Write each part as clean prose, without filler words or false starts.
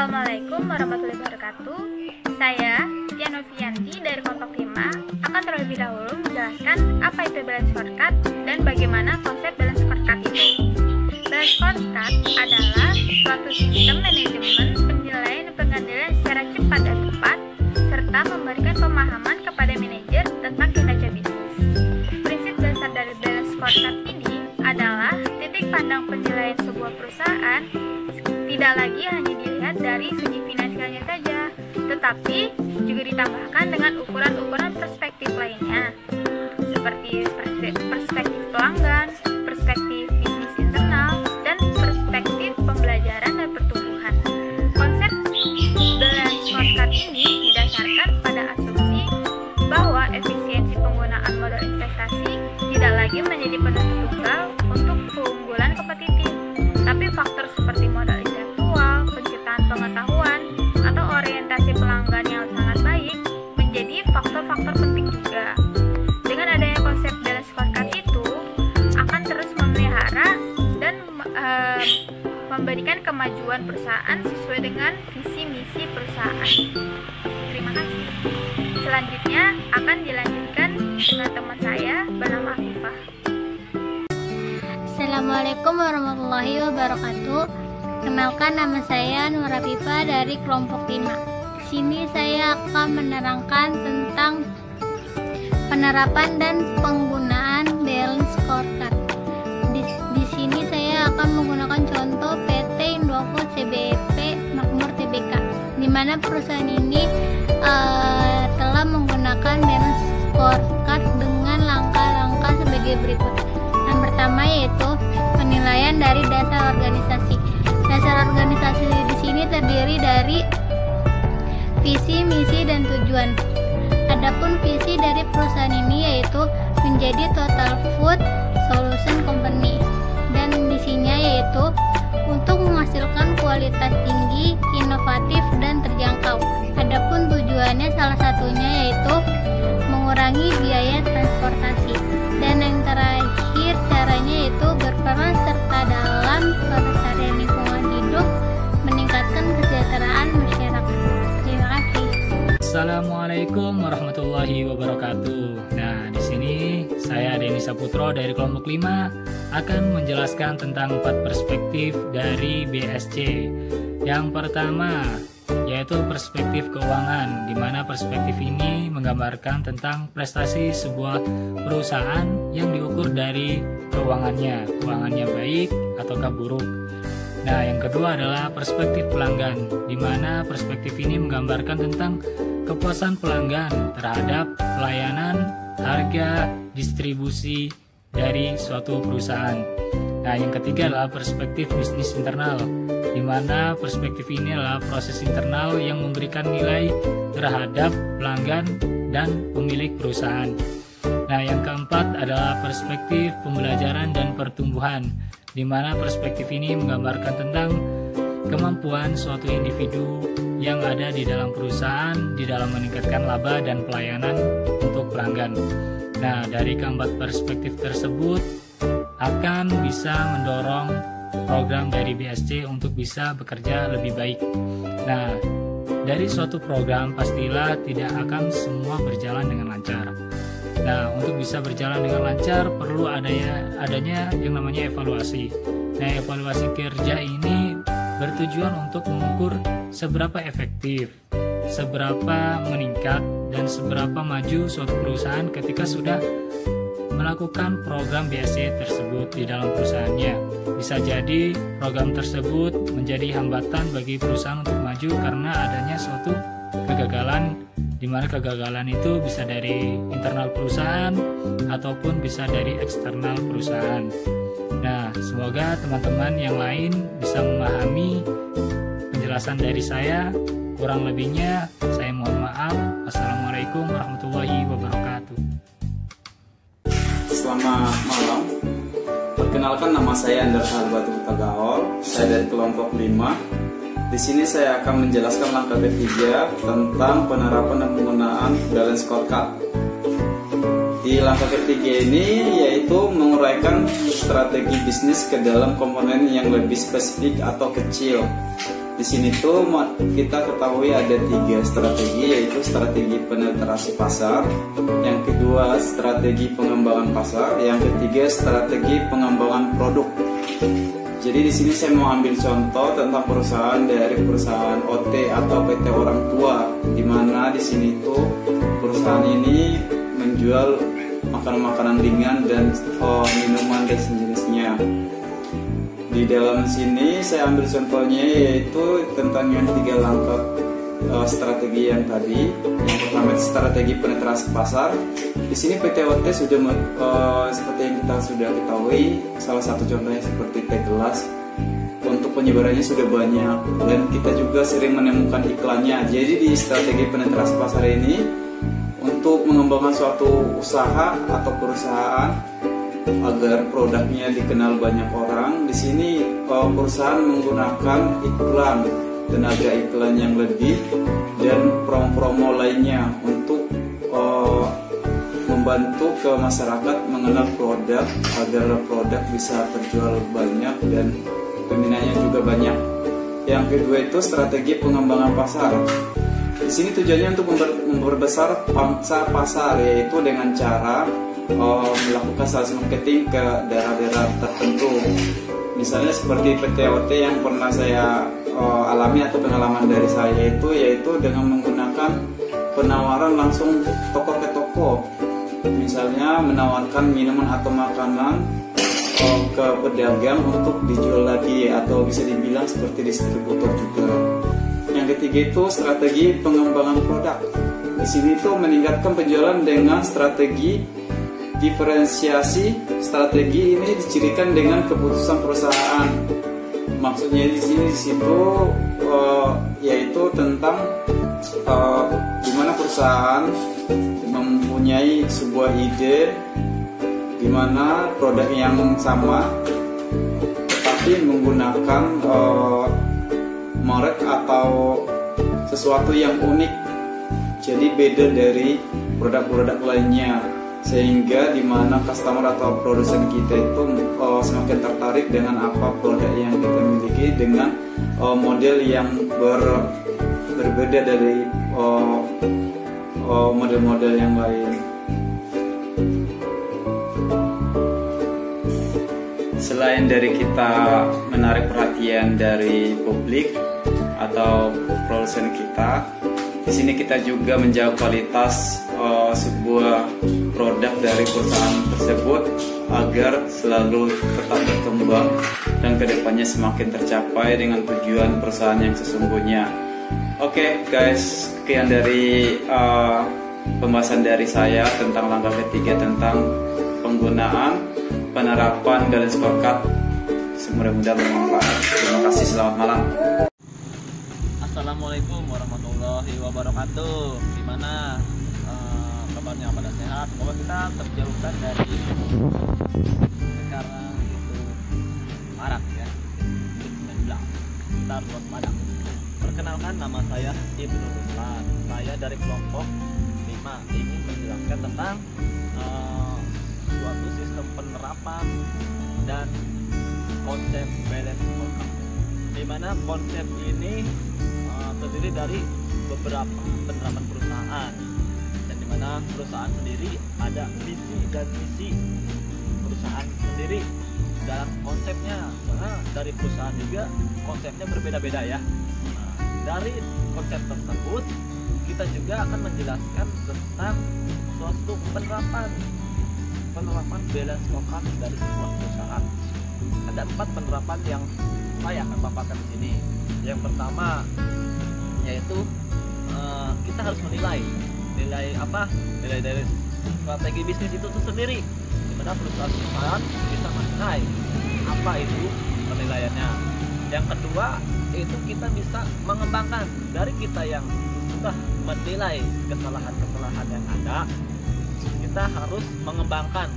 Assalamualaikum warahmatullahi wabarakatuh. Saya Dian Novianti dari kelompok 5 akan terlebih dahulu menjelaskan apa itu balance scorecard dan bagaimana konsep balance scorecard itu. Balance scorecard adalah suatu sistem manajemen penilaian dan pengambilan secara cepat dan tepat serta memberikan pemahaman kepada manajer tentang kinerja bisnis. Prinsip dasar dari balance scorecard ini adalah titik pandang penilaian sebuah perusahaan tidak lagi hanya dilihat dari segi finansialnya saja, tetapi juga ditambahkan dengan ukuran-ukuran perspektif lainnya, seperti perspektif pelanggan, perspektif bisnis internal, dan perspektif pembelajaran dan pertumbuhan. Konsep balance scorecard ini didasarkan pada asumsi bahwa efisiensi penggunaan modal investasi tidak lagi menjadi penentu tunggal untuk keunggulan kompetitif, tapi faktor seperti modal intelektual, penciptaan pengetahuan, atau orientasi pelanggan yang sangat baik menjadi faktor-faktor penting juga. Dengan adanya konsep balance scorecard itu akan terus memelihara dan memberikan kemajuan perusahaan sesuai dengan visi misi perusahaan. Terima kasih. Selanjutnya akan dilanjutkan dengan teman saya bernama Afifah. Assalamualaikum warahmatullahi wabarakatuh. Kenalkan, nama saya Nur Afifah dari kelompok 5. Di sini saya akan menerangkan tentang penerapan dan penggunaan balance scorecard. Di sini saya akan menggunakan contoh PT Indofood CBP Makmur Tbk, di mana perusahaan ini telah menggunakan balance scorecard dengan langkah-langkah sebagai berikut. Yang pertama yaitu penilaian dari dasar organisasi. Dasar organisasi di sini terdiri dari visi, misi, dan tujuan. Adapun visi dari perusahaan ini yaitu menjadi total food solution company, dan misinya yaitu untuk menghasilkan kualitas tinggi, inovatif, dan terjangkau. Adapun tujuannya salah satunya yaitu mengurangi biaya transportasi, dan yang terakhir caranya yaitu berperan serta dalam pelestarian lingkungan hidup, meningkatkan kesejahteraan masyarakat. Terima kasih. Assalamualaikum warahmatullahi wabarakatuh. Nah, di sini saya Denny Saputro dari kelompok 5 akan menjelaskan tentang 4 perspektif dari BSC. Yang pertama yaitu perspektif keuangan, di mana perspektif ini menggambarkan tentang prestasi sebuah perusahaan yang diukur dari keuangannya baik ataukah buruk. Nah, yang kedua adalah perspektif pelanggan, di mana perspektif ini menggambarkan tentang kepuasan pelanggan terhadap pelayanan, harga, distribusi dari suatu perusahaan. Nah, yang ketiga adalah perspektif bisnis internal, di mana perspektif ini adalah proses internal yang memberikan nilai terhadap pelanggan dan pemilik perusahaan. Nah, yang keempat adalah perspektif pembelajaran dan pertumbuhan, di mana perspektif ini menggambarkan tentang kemampuan suatu individu yang ada di dalam perusahaan di dalam meningkatkan laba dan pelayanan untuk pelanggan. Nah, dari keempat perspektif tersebut akan bisa mendorong program dari BSC untuk bisa bekerja lebih baik. Nah, dari suatu program pastilah tidak akan semua berjalan dengan lancar. Nah, untuk bisa berjalan dengan lancar perlu adanya yang namanya evaluasi. Nah, evaluasi kerja ini bertujuan untuk mengukur seberapa efektif, seberapa meningkat, dan seberapa maju suatu perusahaan ketika sudah melakukan program BSC tersebut di dalam perusahaannya. Bisa jadi program tersebut menjadi hambatan bagi perusahaan untuk maju karena adanya suatu kegagalan, di mana kegagalan itu bisa dari internal perusahaan ataupun bisa dari eksternal perusahaan. Nah, semoga teman-teman yang lain bisa memahami penjelasan dari saya. Kurang lebihnya saya mohon maaf. Wassalamualaikum warahmatullahi wabarakatuh. Selamat malam. Perkenalkan, nama saya Andar Sahabatu Tagaol. Saya dari kelompok 5. Di sini saya akan menjelaskan langkah ketiga tentang penerapan dan penggunaan balance scorecard. Di langkah ketiga ini yaitu menguraikan strategi bisnis ke dalam komponen yang lebih spesifik atau kecil. Di sini tuh kita ketahui ada 3 strategi, yaitu strategi penetrasi pasar, yang kedua strategi pengembangan pasar, yang ketiga strategi pengembangan produk. Jadi di sini saya mau ambil contoh tentang perusahaan dari perusahaan OT atau PT orang tua, di mana di sini tuh perusahaan ini menjual makanan-makanan ringan dan minuman dan sejenisnya. Di dalam sini saya ambil contohnya yaitu tentang yang 3 langkah strategi yang tadi. Yang pertama strategi penetrasi pasar. Di sini PT OT sudah seperti yang kita sudah ketahui, salah satu contohnya seperti teh gelas. Untuk penyebarannya sudah banyak dan kita juga sering menemukan iklannya. Jadi di strategi penetrasi pasar ini untuk mengembangkan suatu usaha atau perusahaan agar produknya dikenal banyak orang, di sini perusahaan menggunakan iklan, tenaga iklan yang lebih dan promo-promo lainnya untuk membantu ke masyarakat mengenal produk agar produk bisa terjual banyak dan peminatnya juga banyak. Yang kedua itu strategi pengembangan pasar. Di sini tujuannya untuk memperbesar pangsa pasar, yaitu dengan cara melakukan sales marketing ke daerah-daerah tertentu. Misalnya seperti PT OT yang pernah saya alami atau pengalaman dari saya itu, yaitu dengan menggunakan penawaran langsung toko ke toko. Misalnya menawarkan minuman atau makanan ke pedagang untuk dijual lagi, atau bisa dibilang seperti distributor juga. Yang ketiga itu strategi pengembangan produk. Di sini tuh meningkatkan penjualan dengan strategi diferensiasi. Strategi ini dicirikan dengan keputusan perusahaan. Maksudnya di situ yaitu tentang gimana perusahaan mempunyai sebuah ide, gimana produk yang sama tetapi menggunakan merek atau sesuatu yang unik, jadi beda dari produk-produk lainnya, sehingga dimana customer atau produsen kita itu semakin tertarik dengan apa produk yang kita miliki dengan model yang berbeda dari model-model yang lain. Selain dari kita menarik perhatian dari publik atau produsen kita, di sini kita juga menjaga kualitas sebuah produk dari perusahaan tersebut agar selalu tetap berkembang dan kedepannya semakin tercapai dengan tujuan perusahaan yang sesungguhnya. Oke guys, sekian dari pembahasan dari saya tentang langkah ketiga tentang penggunaan penerapan balance scorecard. Semoga bermanfaat. Terima kasih, selamat malam. Assalamualaikum warahmatullahi wabarakatuh. Gimana kabarnya, pada sehat? Semoga kita terjauhkan dari sekarang itu marak ya, COVID-19. Kita harus waspada. Perkenalkan, nama saya Ibnu Ruslan. Saya dari kelompok 5 ingin menjelaskan tentang suatu sistem penerapan dan konsep balance scorecard, di mana konsep ini terdiri dari beberapa penerapan perusahaan, dan di mana perusahaan sendiri ada visi dan misi perusahaan sendiri dalam konsepnya, karena dari perusahaan juga konsepnya berbeda-beda ya. Dari konsep tersebut kita juga akan menjelaskan tentang suatu penerapan balance scorecard dari sebuah perusahaan. Ada 4 penerapan yang saya akan paparkan di sini. Yang pertama yaitu kita harus menilai apa? Nilai dari strategi bisnis itu sendiri. Di mana perusahaan bisa menilai apa itu penilaiannya. Yang kedua itu kita bisa mengembangkan dari kita yang sudah menilai kesalahan-kesalahan yang ada. Kita harus mengembangkan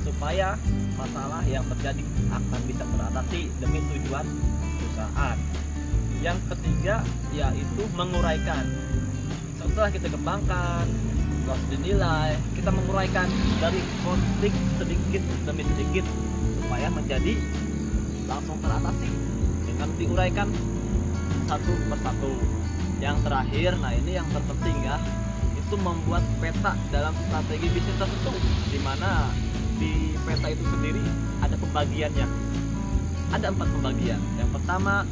supaya masalah yang terjadi akan bisa teratasi demi tujuan perusahaan. Yang ketiga yaitu menguraikan. Setelah kita kembangkan, setelah dinilai, kita menguraikan dari konflik sedikit demi sedikit supaya menjadi langsung teratasi dengan diuraikan satu persatu. Yang terakhir, nah ini yang terpenting ya, itu membuat peta dalam strategi bisnis tertentu, di mana di peta itu sendiri ada pembagiannya. Ada 4 pembagian. Yang pertama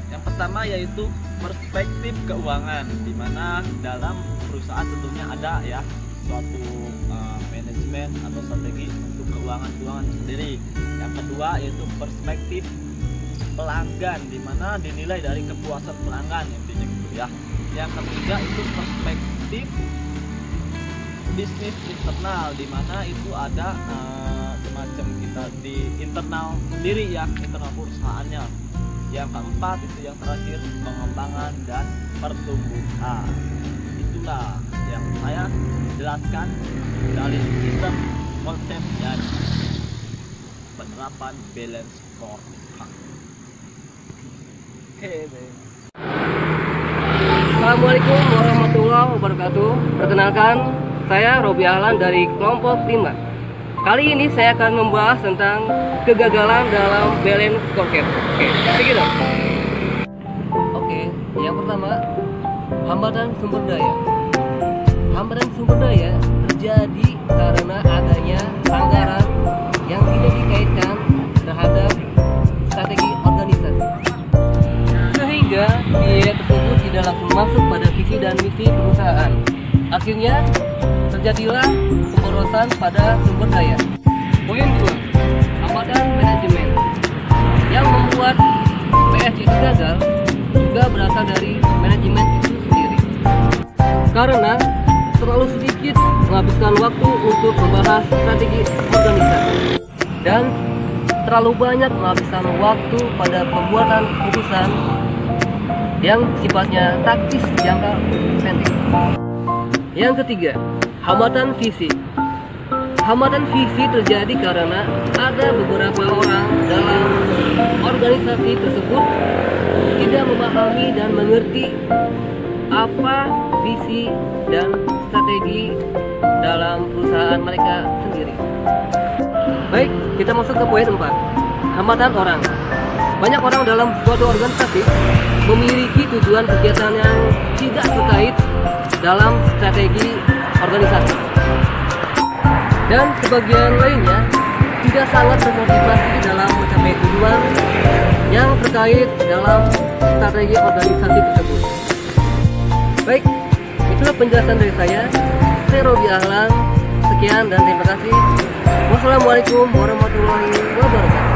Yang pertama yaitu perspektif keuangan, di mana dalam perusahaan tentunya ada ya suatu manajemen atau strategi untuk keuangan sendiri. Yang kedua yaitu perspektif pelanggan, di mana dinilai dari kepuasan pelanggan intinya gitu ya. Yang ketiga itu perspektif bisnis internal, di mana itu ada semacam kita di internal sendiri ya, internal perusahaannya. Yang keempat itu yang terakhir pengembangan dan pertumbuhan. Itulah yang saya jelaskan dari sistem, konsep dan penerapan balance scorecard. Assalamualaikum warahmatullahi wabarakatuh. Perkenalkan, saya Robi Ahlan dari kelompok 5. Kali ini saya akan membahas tentang kegagalan dalam balance scorecard. Begitu. Oke, yang pertama, hambatan sumber daya. Hambatan sumber daya terjadi karena adanya anggaran yang tidak dikaitkan terhadap strategi organisasi, sehingga biaya tersebut tidak langsung masuk pada visi dan misi perusahaan. Akhirnya terjadilah pemborosan pada sumber daya. Poin 2, hambatan manajemen. Yang membuat PSG itu gagal juga berasal dari manajemen itu sendiri, karena terlalu sedikit menghabiskan waktu untuk membahas strategi organisasi dan terlalu banyak menghabiskan waktu pada pembuatan keputusan yang sifatnya taktis jangka pendek. Yang ketiga, hambatan visi. Hambatan visi terjadi karena ada beberapa orang dalam organisasi tersebut tidak memahami dan mengerti apa visi dan strategi dalam perusahaan mereka sendiri. Baik, kita masuk ke poin 4, hambatan orang. Banyak orang dalam suatu organisasi memiliki tujuan kegiatan yang tidak terkait dalam strategi organisasi, dan sebagian lainnya tidak sangat termotivasi dalam mencapai tujuan yang terkait dalam strategi organisasi tersebut. Baik, itulah penjelasan dari saya. Saya Robi Ahlan. Sekian dan terima kasih. Wassalamualaikum warahmatullahi wabarakatuh.